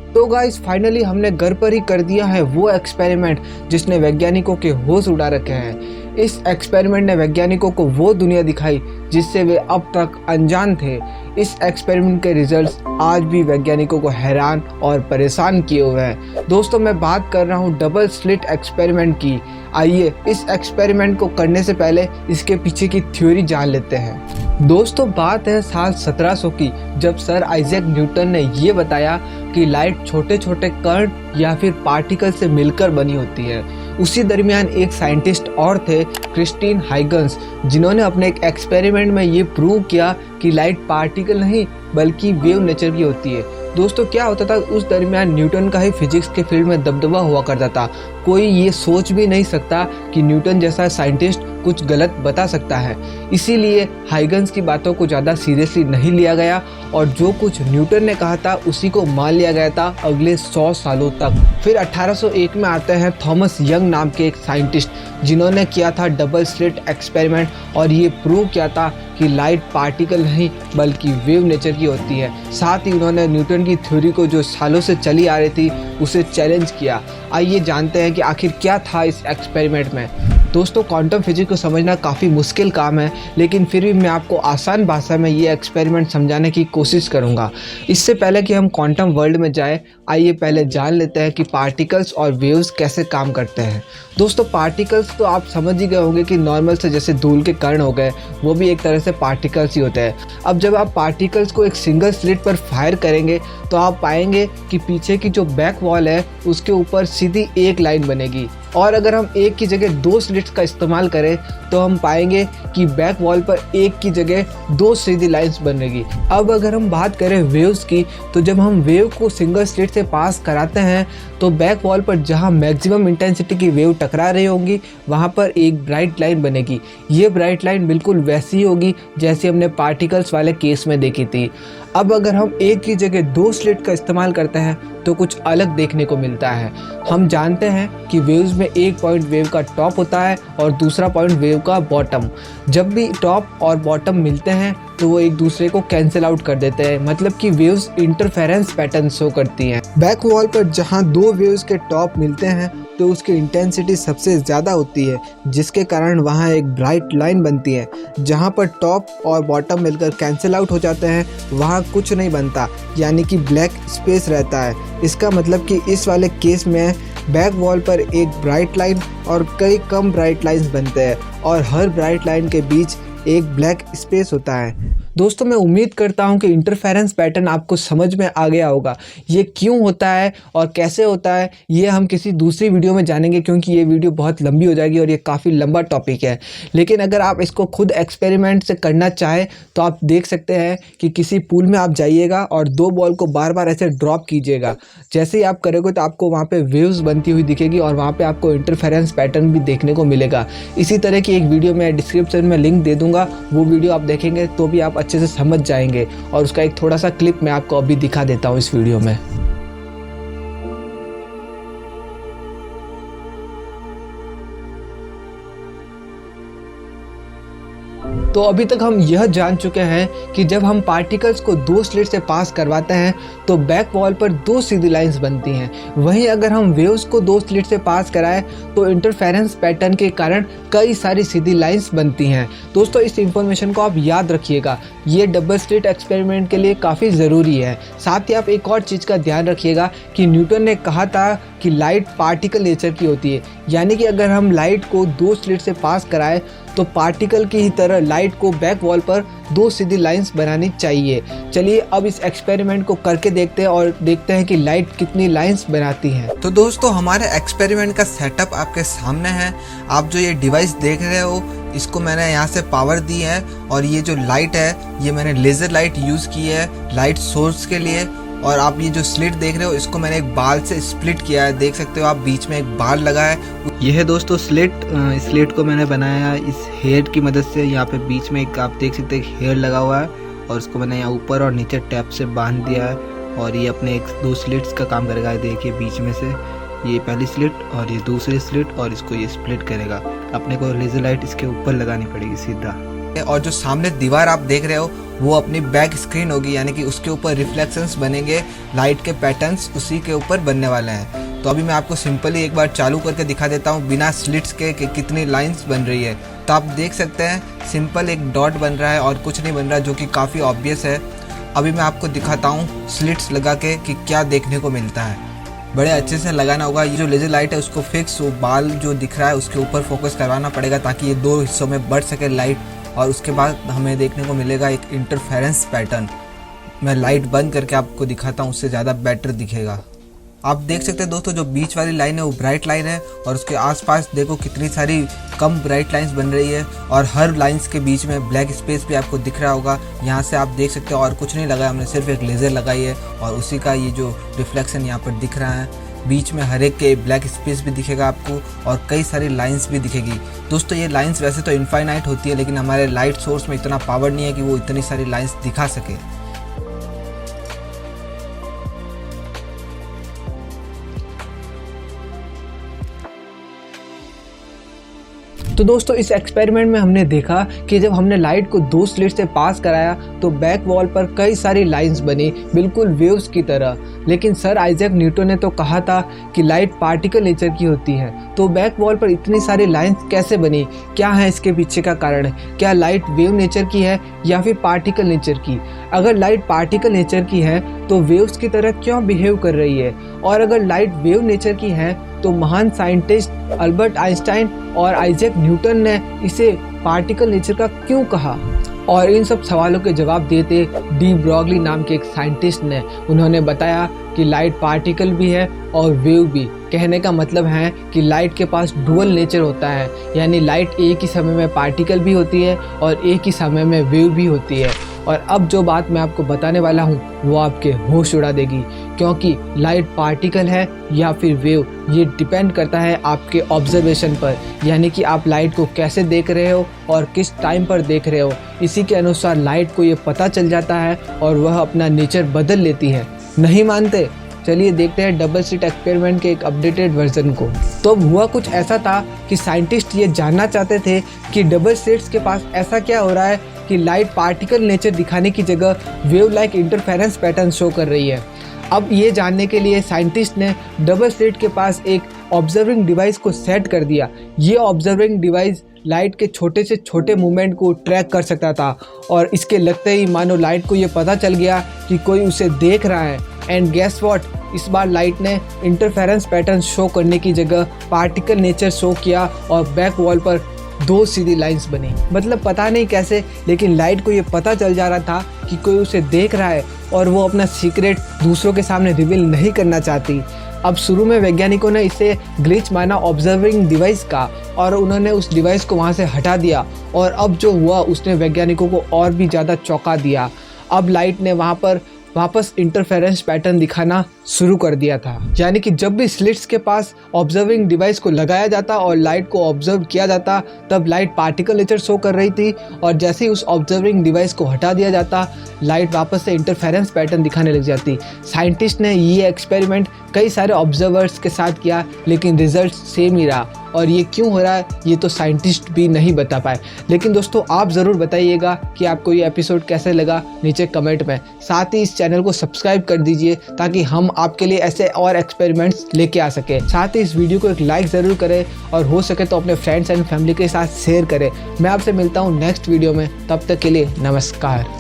तो guys finally हमने घर पर ही कर दिया है वो एक्सपेरिमेंट जिसने वैज्ञानिकों के होश उड़ा रखे हैं। इस एक्सपेरिमेंट ने वैज्ञानिकों को वो दुनिया दिखाई जिससे वे अब तक अनजान थे। इस एक्सपेरिमेंट के रिजल्ट्स आज भी वैज्ञानिकों को हैरान और परेशान किए हुए हैं। दोस्तों मैं बात कर रहा हूँ डबल स्लिट एक्सपेरिमेंट की। आइए इस एक्सपेरिमेंट को करने से पहले इसके पीछे की थ्योरी जान लेते हैं। दोस्तों बात है साल 1700 की, जब सर आइजैक न्यूटन ने ये बताया कि लाइट छोटे छोटे कण या फिर पार्टिकल से मिलकर बनी होती है। उसी दरमियान एक साइंटिस्ट और थे, क्रिस्टीन हाइगन्स, जिन्होंने अपने एक एक्सपेरिमेंट में ये प्रूव किया कि लाइट पार्टिकल नहीं बल्कि वेव नेचर की होती है। दोस्तों क्या होता था, उस दरमियान न्यूटन का ही फिजिक्स के फील्ड में दबदबा हुआ करता था। कोई ये सोच भी नहीं सकता कि न्यूटन जैसा साइंटिस्ट कुछ गलत बता सकता है। इसीलिए हाइगन्स की बातों को ज़्यादा सीरियसली नहीं लिया गया और जो कुछ न्यूटन ने कहा था उसी को मान लिया गया था अगले 100 सालों तक। फिर 1801 में आते हैं थॉमस यंग नाम के एक साइंटिस्ट, जिन्होंने किया था डबल स्लिट एक्सपेरिमेंट और ये प्रूव किया था कि लाइट पार्टिकल नहीं बल्कि वेव नेचर की होती है। साथ ही उन्होंने न्यूटन की थ्योरी को जो सालों से चली आ रही थी उसे चैलेंज किया। आइए जानते हैं कि आखिर क्या था इस एक्सपेरिमेंट में। दोस्तों क्वांटम फिजिक्स को समझना काफ़ी मुश्किल काम है, लेकिन फिर भी मैं आपको आसान भाषा में ये एक्सपेरिमेंट समझाने की कोशिश करूँगा। इससे पहले कि हम क्वांटम वर्ल्ड में जाएं, आइए पहले जान लेते हैं कि पार्टिकल्स और वेव्स कैसे काम करते हैं। दोस्तों पार्टिकल्स तो आप समझ ही गए होंगे कि नॉर्मल से जैसे धूल के कण हो गए, वो भी एक तरह से पार्टिकल्स ही होते हैं। अब जब आप पार्टिकल्स को एक सिंगल स्लिट पर फायर करेंगे तो आप पाएंगे कि पीछे की जो बैक वॉल है उसके ऊपर सीधी एक लाइन बनेगी, और अगर हम एक की जगह दो स्लिट्स का इस्तेमाल करें तो हम पाएंगे कि बैक वॉल पर एक की जगह दो सीधी लाइंस बनेगी। अब अगर हम बात करें वेव्स की, तो जब हम वेव को सिंगल स्लिट से पास कराते हैं तो बैक वॉल पर जहां मैक्सिमम इंटेंसिटी की वेव टकरा रही होंगी वहां पर एक ब्राइट लाइन बनेगी। ये ब्राइट लाइन बिल्कुल वैसी ही होगी जैसे हमने पार्टिकल्स वाले केस में देखी थी। अब अगर हम एक की जगह दो स्लिट का इस्तेमाल करते हैं तो कुछ अलग देखने को मिलता है। हम जानते हैं कि वेव्स में एक पॉइंट वेव का टॉप होता है और दूसरा पॉइंट वेव का बॉटम। जब भी टॉप और बॉटम मिलते हैं तो वो एक दूसरे को कैंसिल आउट कर देते हैं, मतलब कि वेव्स इंटरफेरेंस पैटर्न शो करती हैं। बैक वॉल पर जहां दो वेव्स के टॉप मिलते हैं तो उसकी इंटेंसिटी सबसे ज़्यादा होती है, जिसके कारण वहां एक ब्राइट लाइन बनती है। जहां पर टॉप और बॉटम मिलकर कैंसिल आउट हो जाते हैं वहां कुछ नहीं बनता, यानी कि ब्लैक स्पेस रहता है। इसका मतलब कि इस वाले केस में बैक वॉल पर एक ब्राइट लाइन और कई कम ब्राइट लाइंस बनते हैं और हर ब्राइट लाइन के बीच एक ब्लैक स्पेस होता है। दोस्तों मैं उम्मीद करता हूं कि इंटरफेरेंस पैटर्न आपको समझ में आ गया होगा। ये क्यों होता है और कैसे होता है ये हम किसी दूसरी वीडियो में जानेंगे, क्योंकि ये वीडियो बहुत लंबी हो जाएगी और ये काफ़ी लंबा टॉपिक है। लेकिन अगर आप इसको खुद एक्सपेरिमेंट से करना चाहें तो आप देख सकते हैं कि किसी पूल में आप जाइएगा और दो बॉल को बार बार ऐसे ड्रॉप कीजिएगा। जैसे ही आप करोगे तो आपको वहाँ पर वेव्स बनती हुई दिखेगी और वहाँ पर आपको इंटरफेरेंस पैटर्न भी देखने को मिलेगा। इसी तरह की एक वीडियो मैं डिस्क्रिप्शन में लिंक दे दूँगा, वो वीडियो आप देखेंगे तो भी आप अच्छे से समझ जाएंगे। और उसका एक थोड़ा सा क्लिप मैं आपको अभी दिखा देता हूं इस वीडियो में। तो अभी तक हम यह जान चुके हैं कि जब हम पार्टिकल्स को दो स्लिट से पास करवाते हैं तो बैक वॉल पर दो सीधी लाइंस बनती हैं। वहीं अगर हम वेव्स को दो स्लिट से पास कराएं तो इंटरफेरेंस पैटर्न के कारण कई सारी सीधी लाइंस बनती हैं। दोस्तों इस इंफॉर्मेशन को आप याद रखिएगा, ये डबल स्लिट एक्सपेरिमेंट के लिए काफ़ी ज़रूरी है। साथ ही आप एक और चीज़ का ध्यान रखिएगा कि न्यूटन ने कहा था कि लाइट पार्टिकल नेचर की होती है, यानी कि अगर हम लाइट को दो स्लिट से पास कराएं तो पार्टिकल की ही तरह लाइट को बैक वॉल पर दो सीधी लाइंस बनानी चाहिए। चलिए अब इस एक्सपेरिमेंट को करके देखते हैं और देखते हैं कि लाइट कितनी लाइंस बनाती है। तो दोस्तों हमारे एक्सपेरिमेंट का सेटअप आपके सामने है। आप जो ये डिवाइस देख रहे हो इसको मैंने यहाँ से पावर दी है और ये जो लाइट है ये मैंने लेज़र लाइट यूज़ की है लाइट सोर्स के लिए। और आप ये जो स्लिट देख रहे हो इसको मैंने एक बाल से स्प्लिट किया है, देख सकते हो आप बीच में एक बाल लगा है। ये है दोस्तों स्लिट को मैंने बनाया इस हेयर की मदद से। यहाँ पे बीच में एक आप देख सकते हैं एक हेयर लगा हुआ है और इसको मैंने यहाँ ऊपर और नीचे टैप से बांध दिया है और ये अपने एक दो स्लिट्स का काम करेगा। देखिए बीच में से ये पहली स्लिट और ये दूसरी स्लिट और इसको ये स्प्लिट करेगा। अपने को लेज़र लाइट इसके ऊपर लगानी पड़ेगी सीधा। और जो सामने दीवार आप देख रहे हो वो अपनी बैक स्क्रीन होगी, यानी कि उसके ऊपर रिफ्लेक्शंस बनेंगे, लाइट के पैटर्न्स उसी के ऊपर बनने वाले हैं। तो अभी मैं आपको सिंपली एक बार चालू करके दिखा देता हूँ बिना स्लिट्स के कि कितनी लाइंस बन रही है। तो आप देख सकते हैं सिंपल एक डॉट बन रहा है और कुछ नहीं बन रहा, जो कि काफ़ी ऑब्वियस है। अभी मैं आपको दिखाता हूँ स्लिट्स लगा के कि क्या देखने को मिलता है। बड़े अच्छे से लगाना होगा। ये जो लेजर लाइट है उसको फिक्स वो बाल जो दिख रहा है उसके ऊपर फोकस करवाना पड़ेगा ताकि ये दो हिस्सों में बढ़ सके लाइट, और उसके बाद हमें देखने को मिलेगा एक इंटरफेरेंस पैटर्न। मैं लाइट बंद करके आपको दिखाता हूँ, उससे ज़्यादा बेटर दिखेगा। आप देख सकते हैं दोस्तों जो बीच वाली लाइन है वो ब्राइट लाइन है और उसके आसपास देखो कितनी सारी कम ब्राइट लाइंस बन रही है, और हर लाइंस के बीच में ब्लैक स्पेस भी आपको दिख रहा होगा। यहाँ से आप देख सकते हो और कुछ नहीं लगाया हमने, सिर्फ एक लेज़र लगाई है और उसी का ये जो रिफ्लेक्शन यहाँ पर दिख रहा है। बीच में हर एक के ब्लैक स्पेस भी दिखेगा आपको और कई सारी लाइंस भी दिखेगी। दोस्तों ये लाइंस वैसे तो इनफाइनाइट होती है, लेकिन हमारे लाइट सोर्स में इतना पावर नहीं है कि वो इतनी सारी लाइंस दिखा सके। तो दोस्तों इस एक्सपेरिमेंट में हमने देखा कि जब हमने लाइट को दो स्लिट से पास कराया तो बैक वॉल पर कई सारी लाइंस बनी, बिल्कुल वेव्स की तरह। लेकिन सर आइजैक न्यूटन ने तो कहा था कि लाइट पार्टिकल नेचर की होती है, तो बैक वॉल पर इतनी सारी लाइंस कैसे बनी? क्या है इसके पीछे का कारण? क्या लाइट वेव नेचर की है या फिर पार्टिकल नेचर की? अगर लाइट पार्टिकल नेचर की है तो वेव्स की तरह क्यों बिहेव कर रही है? और अगर लाइट वेव नेचर की है तो महान साइंटिस्ट अल्बर्ट आइंस्टाइन और आइजैक न्यूटन ने इसे पार्टिकल नेचर का क्यों कहा? और इन सब सवालों के जवाब देते डी ब्रॉगली नाम के एक साइंटिस्ट ने, उन्होंने बताया कि लाइट पार्टिकल भी है और वेव भी। कहने का मतलब है कि लाइट के पास डुअल नेचर होता है, यानी लाइट एक ही समय में पार्टिकल भी होती है और एक ही समय में वेव भी होती है। और अब जो बात मैं आपको बताने वाला हूँ वो आपके होश उड़ा देगी, क्योंकि लाइट पार्टिकल है या फिर वेव ये डिपेंड करता है आपके ऑब्जर्वेशन पर, यानी कि आप लाइट को कैसे देख रहे हो और किस टाइम पर देख रहे हो। इसी के अनुसार लाइट को ये पता चल जाता है और वह अपना नेचर बदल लेती है। नहीं मानते? चलिए देखते हैं डबल स्लिट एक्सपेरिमेंट के एक अपडेटेड वर्जन को। तो हुआ कुछ ऐसा था कि साइंटिस्ट ये जानना चाहते थे कि डबल स्लिट्स के पास ऐसा क्या हो रहा है कि लाइट पार्टिकल नेचर दिखाने की जगह wave like interference pattern show कर रही है। अब ये जानने के लिए साइंटिस्ट ने डबल स्लिट के पास एक ऑब्जर्विंग डिवाइस को सेट कर दिया। ये ऑब्जर्विंग डिवाइस लाइट के छोटे से छोटे मूवमेंट को ट्रैक कर सकता था, और इसके लगते ही मानो लाइट को ये पता चल गया कि कोई उसे देख रहा है। एंड गेस व्हाट, इस बार लाइट ने इंटरफेरेंस पैटर्न शो करने की जगह पार्टिकल नेचर शो किया और बैक वॉल पर दो सीधी लाइंस बनी। मतलब पता नहीं कैसे, लेकिन लाइट को ये पता चल जा रहा था कि कोई उसे देख रहा है और वो अपना सीक्रेट दूसरों के सामने रिवील नहीं करना चाहती। अब शुरू में वैज्ञानिकों ने इसे ग्लिच माना ऑब्जर्विंग डिवाइस का, और उन्होंने उस डिवाइस को वहाँ से हटा दिया, और अब जो हुआ उसने वैज्ञानिकों को और भी ज़्यादा चौंका दिया। अब लाइट ने वहाँ पर वापस इंटरफेरेंस पैटर्न दिखाना शुरू कर दिया था, यानी कि जब भी स्लिट्स के पास ऑब्जर्विंग डिवाइस को लगाया जाता और लाइट को ऑब्जर्व किया जाता तब लाइट पार्टिकल नेचर शो कर रही थी, और जैसे ही उस ऑब्जर्विंग डिवाइस को हटा दिया जाता लाइट वापस से इंटरफेरेंस पैटर्न दिखाने लग जाती। साइंटिस्ट ने ये एक्सपेरिमेंट कई सारे ऑब्जर्वर्स के साथ किया, लेकिन रिजल्ट सेम ही रहा, और ये क्यों हो रहा है ये तो साइंटिस्ट भी नहीं बता पाए। लेकिन दोस्तों आप ज़रूर बताइएगा कि आपको ये एपिसोड कैसे लगा नीचे कमेंट में। साथ ही इस चैनल को सब्सक्राइब कर दीजिए ताकि हम आपके लिए ऐसे और एक्सपेरिमेंट्स लेके आ सके। साथ ही इस वीडियो को एक लाइक ज़रूर करें और हो सके तो अपने फ्रेंड्स एंड फैमिली के साथ शेयर करें। मैं आपसे मिलता हूँ नेक्स्ट वीडियो में, तब तक के लिए नमस्कार।